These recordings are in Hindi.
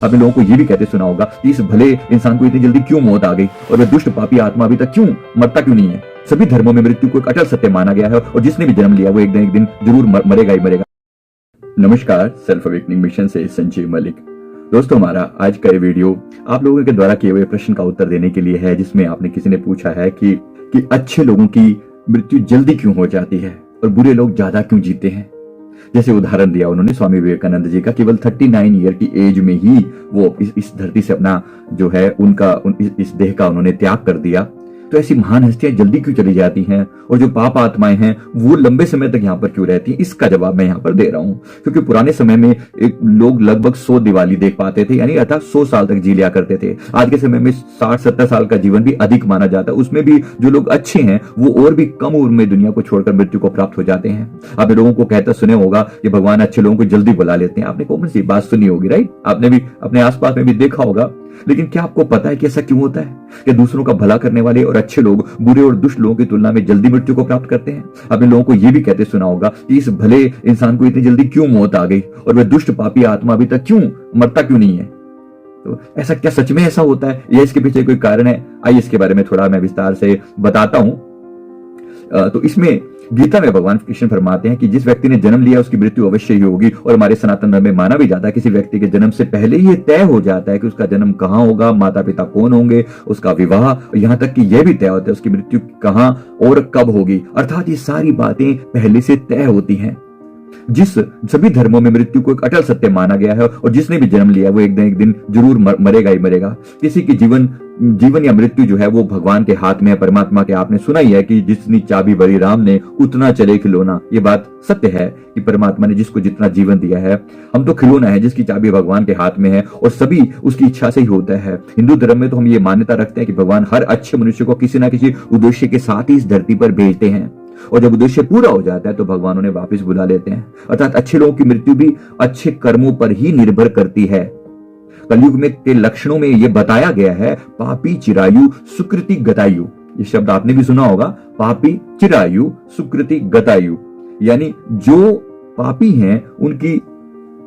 आपने लोगों को ये भी कहते सुना होगा कि इस भले इंसान को इतनी जल्दी क्यों मौत आ गई और वह दुष्ट पापी आत्मा अभी तक क्यों मरता क्यों नहीं है। सभी धर्मों में मृत्यु को एक अटल सत्य माना गया है और जिसने भी जन्म लिया वो एक दिन जरूर मरेगा ही मरेगा। नमस्कार, सेल्फ अवेकनिंग मिशन से संजीव मलिक। दोस्तों, हमारा आज का ये वीडियो आप लोगों के द्वारा किए हुए प्रश्न का उत्तर देने के लिए है, जिसमें आपने किसी ने पूछा है कि अच्छे लोगों की मृत्यु जल्दी क्यों हो जाती है और बुरे लोग ज्यादा क्यों जीते हैं। जैसे उदाहरण दिया उन्होंने स्वामी विवेकानंद जी का, केवल 39 ईयर की एज में ही वो इस धरती से अपना जो है इस देह का उन्होंने त्याग कर दिया। तो ऐसी महान हस्तियां जल्दी क्यों चली जाती हैं और जो पाप आत्माएं हैं वो लंबे समय तक यहाँ पर क्यों रहती हैं, इसका जवाब मैं यहाँ पर दे रहा हूँ। क्योंकि पुराने समय में एक लोग लगभग 100 दिवाली देख पाते थे, यानी अर्थात 100 साल तक जी लिया करते थे। आज के समय में 60-70 साल का जीवन भी अधिक माना जाता है। उसमें भी जो लोग अच्छे हैं वो और भी कम उम्र में दुनिया को छोड़कर मृत्यु को प्राप्त हो जाते हैं। आपने लोगों को कहता सुने होगा कि भगवान अच्छे लोगों को जल्दी बुला लेते हैं। आपने कौन सी बात सुनी होगी, राइट? आपने भी अपने आसपास में भी देखा होगा। लेकिन क्या आपको पता है कि ऐसा क्यों होता है कि दूसरों का भला करने वाले और अच्छे लोग बुरे और दुष्ट लोगों की तुलना में जल्दी मृत्यु को प्राप्त करते हैं? आपने लोगों को यह भी कहते सुना होगा कि इस भले इंसान को इतनी जल्दी क्यों मौत आ गई और वह दुष्ट पापी आत्मा अभी तक क्यों मरता क्यों नहीं है। तो ऐसा क्या सच में ऐसा होता है या इसके पीछे कोई कारण है? आइए इसके बारे में थोड़ा मैं विस्तार से बताता हूं। तो इसमें गीता में भगवान कृष्ण फरमाते हैं कि जिस व्यक्ति ने जन्म लिया उसकी मृत्यु अवश्य ही होगी। और हमारे सनातन धर्म में माना भी जाता है किसी व्यक्ति के जन्म से पहले ही तय हो जाता है कि उसका जन्म कहाँ होगा, माता पिता कौन होंगे, उसका विवाह, यहाँ तक कि यह भी तय होता है उसकी मृत्यु कहाँ और कब होगी। अर्थात ये सारी बातें पहले से तय होती हैं। सभी धर्मों में मृत्यु को एक अटल सत्य माना गया है और जिसने भी जन्म लिया वो एक दिन जरूर मरेगा ही मरेगा। किसी की जीवन या मृत्यु जो है वो भगवान के हाथ में है, परमात्मा के। आपने सुना ही है कि जितनी चाबी बड़ी राम ने उतना चले खिलौना। ये बात सत्य है कि परमात्मा ने जिसको जितना जीवन दिया है, हम तो खिलौना है जिसकी चाबी भगवान के हाथ में है और सभी उसकी इच्छा से ही होता है। हिंदू धर्म में तो हम ये मान्यता रखते हैं कि भगवान हर अच्छे मनुष्य को किसी ना किसी उद्देश्य के साथ ही इस धरती पर भेजते हैं और जब उद्देश्य पूरा हो जाता है तो भगवान उन्हें वापस बुला लेते हैं। अर्थात अच्छे लोगों की मृत्यु भी अच्छे कर्मों पर ही निर्भर करती है। कलयुग में के लक्षणों में यह बताया गया है, पापी चिरायु सुकृति गतायु। ये शब्द आपने भी सुना होगा, पापी चिरायु सुकृति गतायु, यानी जो पापी हैं उनकी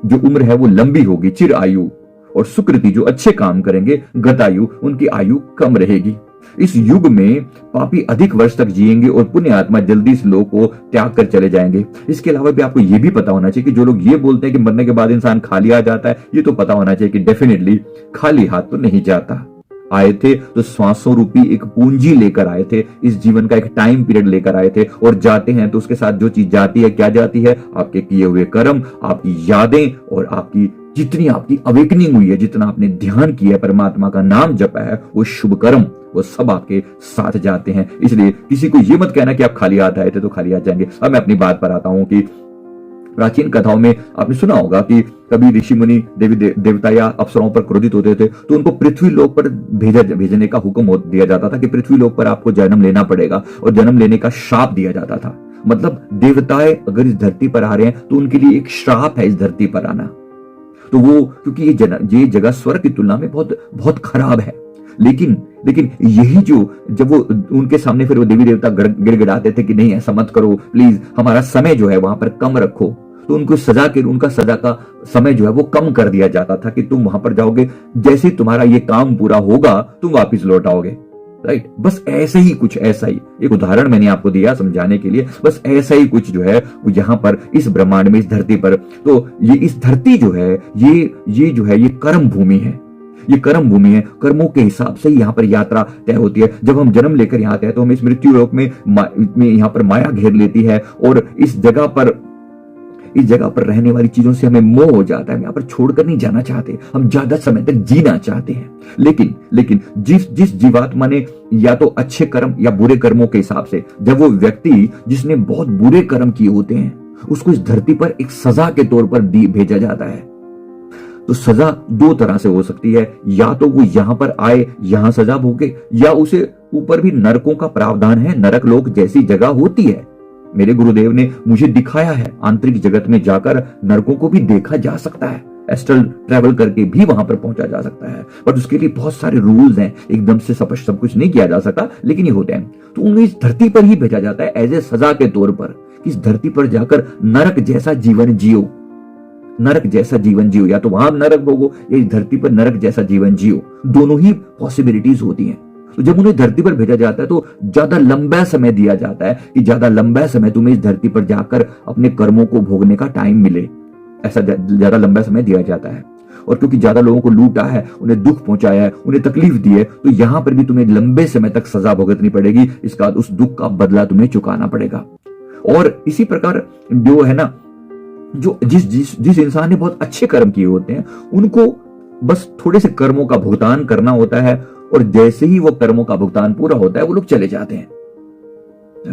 जो उम्र है वो लंबी होगी, चिर आयु, और सुकृति जो अच्छे काम करेंगे, गतायु उनकी आयु कम रहेगी। इस युग में पापी अधिक वर्ष तक जिएंगे और पुण्य आत्मा जल्दी इस लोक को त्याग कर चले जाएंगे। इसके अलावा भी आपको यह भी पता होना चाहिए कि जो लोग ये बोलते हैं कि मरने के बाद इंसान खाली आ जाता है, ये तो पता होना चाहिए कि डेफिनेटली खाली हाथ तो नहीं जाता। आए थे तो श्वासों रूपी एक पूंजी लेकर आए थे, इस जीवन का एक टाइम पीरियड लेकर आए थे, और जाते हैं तो उसके साथ जो चीज जाती है, क्या जाती है? आपके किए हुए कर्म, आपकी यादें और आपकी जितनी आपकी अवेकनिंग हुई है, जितना आपने ध्यान किया है, परमात्मा का नाम जपा है, वो शुभ कर्म वो सब आपके साथ जाते हैं। इसलिए किसी को ये मत कहना कि आप खाली हाथ आए थे तो खाली हाथ जाएंगे। अब मैं अपनी बात पर आता हूं कि प्राचीन कथाओं में आपने सुना होगा कि कभी ऋषि मुनि देवता या अप्सराओं पर क्रोधित होते थे तो उनको पृथ्वी लोक पर भेजने का हुक्म दिया जाता था कि पृथ्वी लोक पर आपको जन्म लेना पड़ेगा, और जन्म लेने का श्राप दिया जाता था। मतलब देवताएं अगर इस धरती पर आ रहे हैं तो उनके लिए एक श्राप है इस धरती पर आना। तो वो क्योंकि ये जगह स्वर्ग की तुलना में बहुत बहुत खराब है। लेकिन यही जब वो उनके सामने फिर वो देवी देवता गिड़गिड़ाते थे कि नहीं ऐसा मत करो, प्लीज हमारा समय जो है वहां पर कम रखो, तो उनका सजा का समय जो है वो कम कर दिया जाता था कि तुम वहां पर जाओगे, जैसे ही तुम्हारा ये काम पूरा होगा तुम वापिस लौट आओगे, राइट? बस ऐसा ही एक उदाहरण मैंने आपको दिया समझाने के लिए। बस ऐसा ही कुछ जो है वो यहाँ पर इस ब्रह्मांड में, इस धरती पर, तो ये इस धरती जो है ये जो है ये कर्म भूमि है। ये कर्म भूमि है, कर्मों के हिसाब से ही यहाँ पर यात्रा तय होती है। जब हम जन्म लेकर यहाँ आते हैं तो हम इस मृत्यु लोक में यहाँ पर माया घेर लेती है और इस जगह पर रहने वाली चीजों से हमें मोह हो जाता है। हम यहाँ पर छोड़कर नहीं जाना चाहते, हम ज्यादा समय तक जीना चाहते हैं। लेकिन जिस जीवात्मा ने या तो अच्छे कर्म या बुरे कर्मों के हिसाब से, जब वो व्यक्ति जिसने बहुत बुरे कर्म किए होते हैं उसको इस धरती पर एक सजा के तौर पर भेजा जाता है। तो सजा दो तरह से हो सकती है, या तो वो यहां पर आए, यहां सजा भोगे, या उसे ऊपर भी नरकों का प्रावधान है। नरक लोक जैसी जगह होती है। मेरे गुरुदेव ने मुझे दिखाया है, आंतरिक जगत में जाकर नरकों को भी देखा जा सकता है, एस्ट्रल ट्रैवल करके भी वहां पर पहुंचा जा सकता है। बट उसके लिए बहुत सारे रूल्स हैं, एकदम से सब कुछ नहीं किया जा सकता, लेकिन ये होते हैं। तो उन्हें इस धरती पर ही भेजा जाता है एज ए सजा के तौर पर, इस धरती पर जाकर नरक जैसा जीवन जियो। नरक जैसा जीवन जियो, या तो वहां नरक भोगो या इस धरती पर नरक जैसा जीवन जियो। दोनों ही पॉसिबिलिटीज होती हैं। तो जब उन्हें धरती पर भेजा जाता है तो ज्यादा लंबा समय दिया जाता है कि ज्यादा लंबा समय तुम्हें इस धरती पर जाकर अपने कर्मों को भोगने का टाइम मिले, ऐसा ज्यादा लंबा समय दिया जाता है। और क्योंकि ज्यादा लोगों को लूटा है, उन्हें दुख पहुंचाया है, उन्हें तकलीफ दी है, तो यहां पर भी तुम्हें लंबे समय तक सजा भुगतनी पड़ेगी। इसका उस दुख का बदला तुम्हें चुकाना पड़ेगा। और इसी प्रकार जो है ना, जो जिस इंसान ने बहुत अच्छे कर्म किए होते हैं, उनको बस थोड़े से कर्मों का भुगतान करना होता है, और जैसे ही वो कर्मों का भुगतान पूरा होता है वो लोग चले जाते हैं।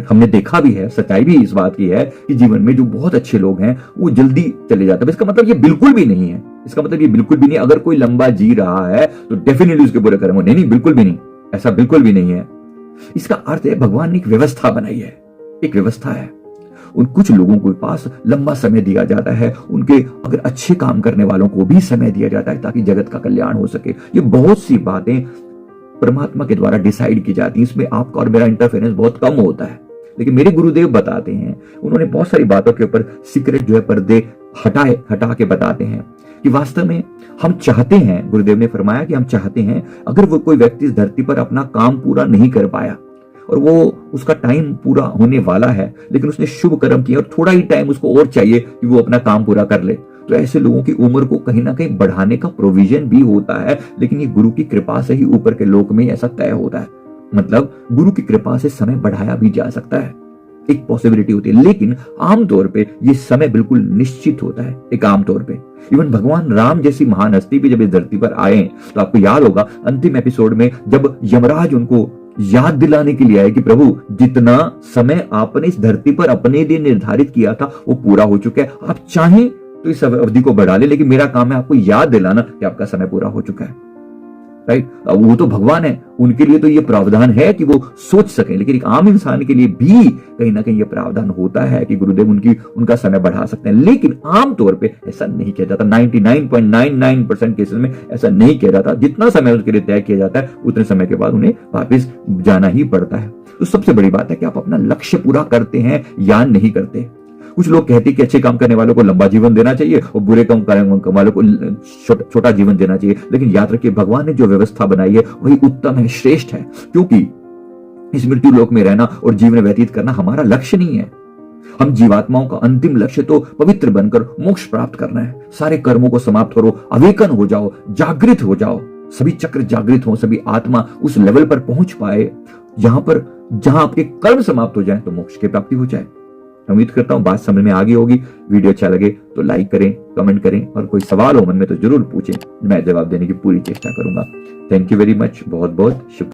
हमने देखा भी है, सच्चाई भी इस बात की है कि जीवन में जो बहुत अच्छे लोग हैं वो जल्दी चले जाते हैं। इसका मतलब ये बिल्कुल भी नहीं है, इसका मतलब ये बिल्कुल भी नहीं, अगर कोई लंबा जी रहा है तो डेफिनेटली उसके बुरे कर्म नहीं, नहीं, बिल्कुल भी नहीं, ऐसा बिल्कुल भी नहीं है। इसका अर्थ है भगवान ने एक व्यवस्था बनाई है, एक व्यवस्था है। उन कुछ लोगों के पास लंबा समय दिया जाता है, उनके अगर अच्छे काम करने वालों को भी समय दिया जाता है ताकि जगत का कल्याण हो सके। ये बहुत सी बातें परमात्मा के द्वारा डिसाइड की जाती है, इसमें आपका और मेरा इंटरफेरेंस बहुत कम होता है। लेकिन मेरे गुरुदेव बताते हैं, उन्होंने बहुत सारी बातों के ऊपर सीक्रेट जो है पर्दे हटा के बताते हैं कि वास्तव में हम चाहते हैं, गुरुदेव ने फरमाया कि हम चाहते हैं अगर वो कोई व्यक्ति इस धरती पर अपना काम पूरा नहीं कर पाया और वो उसका टाइम पूरा होने वाला है, लेकिन उसने शुभ कर्म किया और थोड़ा ही टाइम उसको और चाहिए कि वो अपना काम पूरा कर ले, तो ऐसे लोगों की उम्र को कहीं ना कहीं बढ़ाने का प्रोविजन भी होता है। लेकिन ये गुरु की कृपा से ही ऊपर के लोक में ऐसा तय होता है, मतलब गुरु की कृपा से समय बढ़ाया भी जा सकता है, एक पॉसिबिलिटी होती है। लेकिन आमतौर पे ये समय बिल्कुल निश्चित होता है, एक आमतौर पे। इवन भगवान राम जैसी महान हस्ती भी जब इस धरती पर आए तो आपको याद होगा अंतिम एपिसोड में जब यमराज उनको याद दिलाने के लिए आए कि प्रभु जितना समय आपने इस धरती पर अपने लिए निर्धारित किया था वो पूरा हो चुका है, आप चाहें तो इस अवधि को बढ़ा ले, लेकिन मेरा काम है आपको याद दिलाना कि आपका समय पूरा हो चुका है। राइट, वो तो भगवान है, उनके लिए तो ये प्रावधान है कि वो सोच सके, लेकिन एक आम इंसान के लिए भी कहीं ना कहीं ये प्रावधान होता है कि गुरुदेव उनका समय बढ़ा सकते हैं। लेकिन आमतौर पे ऐसा नहीं किया जाता, 99.99% केसेस में ऐसा नहीं किया जाता। जितना समय उसके लिए तय किया जाता है उतने समय के बाद उन्हें वापस जाना ही पड़ता है। तो सबसे बड़ी बात है कि आप अपना लक्ष्य पूरा करते हैं या नहीं करते। कुछ लोग कहते हैं कि अच्छे काम करने वालों को लंबा जीवन देना चाहिए और बुरे काम करने वालों को छोटा जीवन देना चाहिए। लेकिन याद रखिए भगवान ने जो व्यवस्था बनाई है वही उत्तम है, श्रेष्ठ है, क्योंकि इस मृत्यु लोक में रहना और जीवन व्यतीत करना हमारा लक्ष्य नहीं है। हम जीवात्माओं का अंतिम लक्ष्य तो पवित्र बनकर मोक्ष प्राप्त करना है। सारे कर्मों को समाप्त करो, अवेकन हो जाओ, जागृत हो जाओ, सभी चक्र जागृत हो, सभी आत्मा उस लेवल पर पहुंच पाए जहां आपके कर्म समाप्त हो जाए तो मोक्ष की प्राप्ति हो जाए। उम्मीद करता हूं बात समझ में आ गई होगी। वीडियो अच्छा लगे तो लाइक करें, कमेंट करें, और कोई सवाल हो मन में तो जरूर पूछें, मैं जवाब देने की पूरी चेष्टा करूंगा। थैंक यू वेरी मच, बहुत बहुत शुक्रिया।